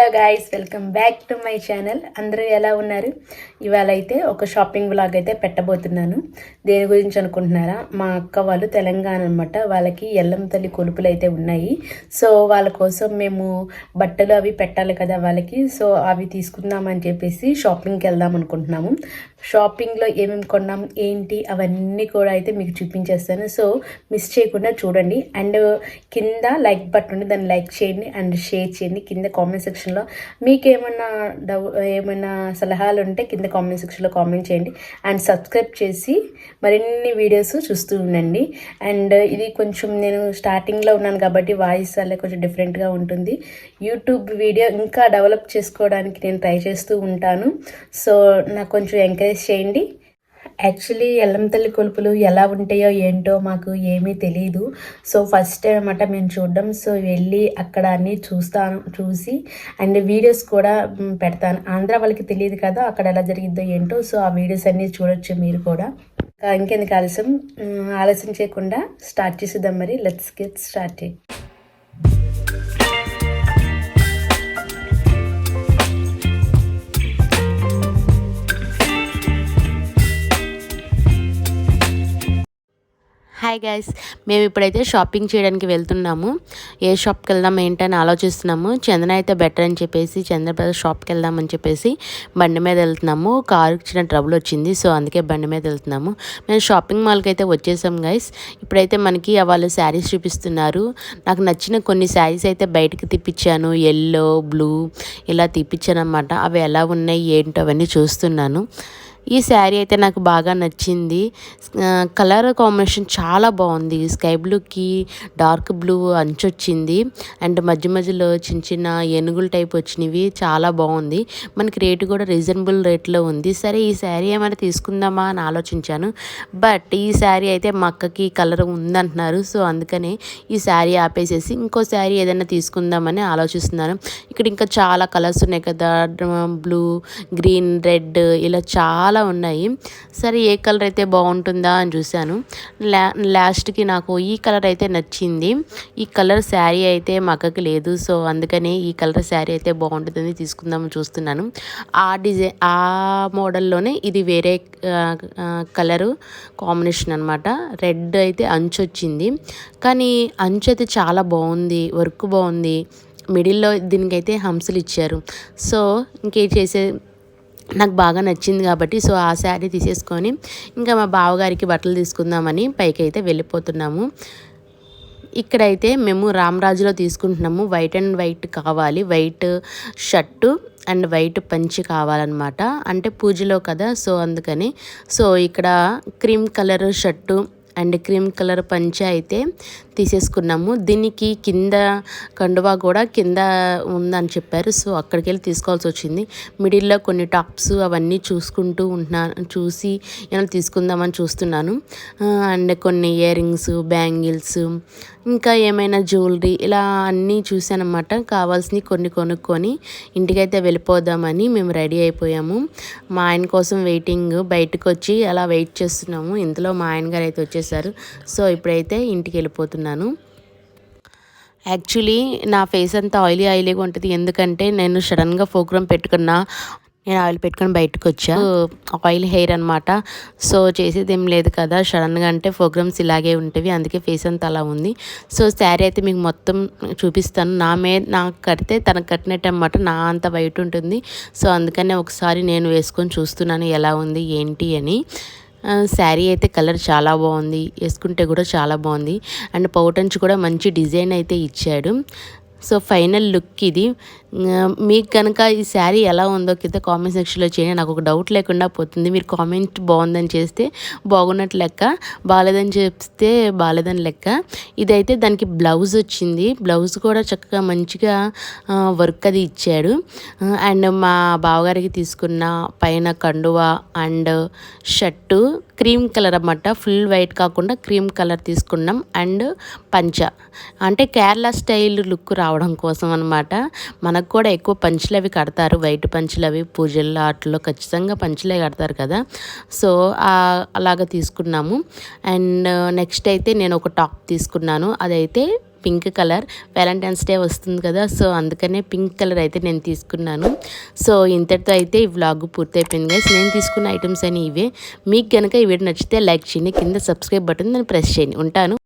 Hello guys, welcome back to my channel. అందరూ ఎలా ఉన్నారు? ఇవాళ అయితే ఒక షాపింగ్ వ్లాగ్ అయితే పెట్టబోతున్నాను. దేని గురించి అనుకుంటున్నారా? మా అక్క వాళ్ళు తెలంగాణ అనమాట. వాళ్ళకి ఎల్లం తల్లి కొలుపులు అయితే ఉన్నాయి. సో వాళ్ళ కోసం మేము బట్టలు అవి పెట్టాలి కదా వాళ్ళకి. సో అవి తీసుకుందామని చెప్పేసి షాపింగ్కి వెళ్దాం అనుకుంటున్నాము. షాపింగ్లో ఏమేమి కొన్నాం ఏంటి అవన్నీ కూడా అయితే మీకు చూపించేస్తాను. సో మిస్ చేయకుండా చూడండి. అండ్ కింద లైక్ బటన్ ఉంది, దాన్ని లైక్ చేయండి అండ్ షేర్ చేయండి. కింద కామెంట్ సెక్షన్లో మీకు ఏమైనా సలహాలు ఉంటే కింద కామెంట్ సెక్షన్లో కామెంట్ చేయండి. అండ్ సబ్స్క్రైబ్ చేసి మరిన్ని వీడియోస్ చూస్తూ ఉండండి. అండ్ ఇది కొంచెం నేను స్టార్టింగ్లో ఉన్నాను కాబట్టి వాయిస్ అలా కొంచెం డిఫరెంట్గా ఉంటుంది. యూట్యూబ్ వీడియో ఇంకా డెవలప్ చేసుకోవడానికి నేను ట్రై చేస్తూ ఉంటాను. సో నాకు కొంచెం ఎంకరేజ్ చేయండి. యాక్చువల్లీ ఎల్లం తల్లి కొలుపులు ఎలా ఉంటాయో ఏంటో మాకు ఏమీ తెలియదు. సో ఫస్ట్ టైం అన్నమాట మేము చూడడం. సో వెళ్ళి అక్కడ అన్నీ చూసి అండ్ వీడియోస్ కూడా పెడతాను. ఆంధ్ర వాళ్ళకి తెలియదు కదా అక్కడ ఎలా జరిగిద్దో ఏంటో. సో ఆ వీడియోస్ అన్నీ చూడొచ్చు మీరు కూడా. ఇంకెందుకు ఆలస్యం చేయకుండా స్టార్ట్ చేసేద్దాం. మరి let's get started. Hi guys, మేము ఇప్పుడైతే షాపింగ్ చేయడానికి వెళ్తున్నాము. ఏ షాప్కి వెళ్దాం ఏంటని ఆలోచిస్తున్నాము. చందన అయితే బెటర్ అని చెప్పేసి చంద్ర బ్రదర్ షాప్కి వెళ్దామని చెప్పేసి బండి మీద వెళ్తున్నాము. కారుకి చిన్న ట్రబుల్ వచ్చింది, సో అందుకే బండి మీద వెళ్తున్నాము. మేము షాపింగ్ మాల్కి అయితే వచ్చేసాం గైస్. ఇప్పుడైతే మనకి వాళ్ళు శారీస్ చూపిస్తున్నారు. నాకు నచ్చిన కొన్ని శారీస్ అయితే బయటకు తిప్పించాను. ఎల్లో, బ్లూ ఇలా తిప్పించాను అనమాట. అవి ఎలా ఉన్నాయి ఏంటో అవన్నీ చూస్తున్నాను. ఈ శారీ అయితే నాకు బాగా నచ్చింది. కలర్ కాంబినేషన్ చాలా బాగుంది. స్కై బ్లూకి డార్క్ బ్లూ అంచు వచ్చింది అండ్ మధ్య మధ్యలో చిన్న చిన్న ఏనుగుల టైప్ వచ్చినవి. చాలా బాగుంది. మనకి రేటు కూడా రీజనబుల్ రేట్లో ఉంది. సరే ఈ శారీ ఏమైనా తీసుకుందామా అని ఆలోచించాను. బట్ ఈ శారీ అయితే మా అక్కకి కలర్ ఉందంటున్నారు. సో అందుకనే ఈ శారీ ఆపేసేసి ఇంకో శారీ ఏదైనా తీసుకుందామని ఆలోచిస్తున్నాను. ఇక్కడ ఇంకా చాలా కలర్స్ ఉన్నాయి కదా, బ్లూ, గ్రీన్, రెడ్ ఇలా చాలా ఉన్నాయి. సరే ఏ కలర్ అయితే బాగుంటుందా అని చూశాను. లాస్ట్కి నాకు ఈ కలర్ అయితే నచ్చింది. ఈ కలర్ శారీ అయితే మా అక్కకి లేదు. సో అందుకని ఈ కలర్ శారీ అయితే బాగుంటుందని తీసుకుందామని చూస్తున్నాను. ఆ మోడల్లోనే ఇది వేరే కలరు కాంబినేషన్ అనమాట. రెడ్ అయితే అంచు వచ్చింది, కానీ అంచు అయితే చాలా బాగుంది. వర్క్ బాగుంది. మిడిల్లో దీనికైతే హంసలు ఇచ్చారు. సో ఇంకేం చేసే నాకు బాగా నచ్చింది కాబట్టి సో ఆ శారీ తీసేసుకొని ఇంకా మా బావగారికి బట్టలు తీసుకుందామని పైకి అయితే వెళ్ళిపోతున్నాము. ఇక్కడైతే మేము రామరాజులో తీసుకుంటున్నాము. వైట్ అండ్ వైట్ కావాలి, వైట్ షర్టు అండ్ వైట్ పంచి కావాలన్నమాట. అంటే పూజలో కదా, సో అందుకని. సో ఇక్కడ cream colour shirt and cream colour పంచ అయితే తీసేసుకున్నాము. దీనికి కింద కండువా కూడా కింద ఉందని చెప్పారు. సో అక్కడికి వెళ్ళి తీసుకోవాల్సి వచ్చింది. మిడిల్లో కొన్ని టాప్స్ అవన్నీ చూసి ఏమైనా తీసుకుందామని చూస్తున్నాను. అండ్ కొన్ని ఇయర్ రింగ్స్, బ్యాంగిల్స్, ఇంకా ఏమైనా జ్యువెలరీ ఇలా అన్నీ చూసానమాట. కావాల్సినవి కొన్ని కొనుక్కొని ఇంటికైతే వెళ్ళిపోదామని మేము రెడీ అయిపోయాము. మా ఆయన కోసం వెయిటింగ్, బయటకు వచ్చి అలా వెయిట్ చేస్తున్నాము. ఇంతలో మా ఆయన గారు అయితే వచ్చేసారు. సో ఇప్పుడైతే ఇంటికి వెళ్ళిపోతున్నాను. యాక్చువల్లీ నా ఫేస్ అంతా ఆయిలీగా ఉంటుంది. ఎందుకంటే నేను సడన్గా ప్రోగ్రామ్ పెట్టుకున్నా, నేను ఆయిల్ పెట్టుకొని బయటకు వచ్చా. ఆయిల్ హెయిర్ అనమాట. సో చేసేది ఏం లేదు కదా, సడన్గా అంటే ప్రోగ్రామ్స్ ఇలాగే ఉంటాయి. అందుకే ఫేస్ అంతా అలా ఉంది. సో శారీ అయితే మీకు మొత్తం చూపిస్తాను. నాకు కడితే తనకు కట్టినట్టు అనమాట. నా అంత వైట్ ఉంటుంది. సో అందుకనే ఒకసారి నేను వేసుకొని చూస్తున్నాను ఎలా ఉంది ఏంటి అని. శారీ అయితే కలర్ చాలా బాగుంది, వేసుకుంటే కూడా చాలా బాగుంది. అండ్ పౌటంచు కూడా మంచి డిజైన్ అయితే ఇచ్చాడు. సో ఫైనల్ లుక్ ఇది. మీకు కనుక ఈ శారీ ఎలా ఉందో కింద కామెంట్ సెక్షన్లో చేయండి. నాకు ఒక డౌట్ లేకుండా పోతుంది. మీరు కామెంట్ బాగుందని చేస్తే బాగున్నట్టు లెక్క, బాగాలేదని చెప్తే బాగాలేదని లెక్క. ఇదైతే దానికి బ్లౌజ్ వచ్చింది. బ్లౌజ్ కూడా చక్కగా మంచిగా వర్క్ అది ఇచ్చాడు. అండ్ మా బావగారికి తీసుకున్న పైన కండువా అండ్ షర్టు క్రీమ్ కలర్ అన్నమాట. ఫుల్ వైట్ కాకుండా క్రీమ్ కలర్ తీసుకున్నాం. అండ్ పంచ అంటే కేరళ స్టైల్ లుక్ రావడం కోసం అనమాట. మనకు కూడా ఎక్కువ పంచులు అవి కడతారు, వైట్ పంచులు అవి పూజల్లో వాటిలో ఖచ్చితంగా పంచులే కడతారు కదా. సో అలాగ తీసుకున్నాము. అండ్ నెక్స్ట్ అయితే నేను ఒక టాప్ తీసుకున్నాను. అదైతే పింక్ కలర్. వ్యాలంటైన్స్ డే వస్తుంది కదా, సో అందుకనే పింక్ కలర్ అయితే నేను తీసుకున్నాను. సో ఇంతటితో అయితే ఈ వ్లాగ్ పూర్తయిపోయింది గైస్. నేను తీసుకున్న ఐటమ్స్ అని ఇవే. మీకు కనుక ఈ వీడియో నచ్చితే లైక్ చేయండి, కింద సబ్స్క్రైబ్ బటన్ దాన్ని ప్రెస్ చేయండి. ఉంటాను.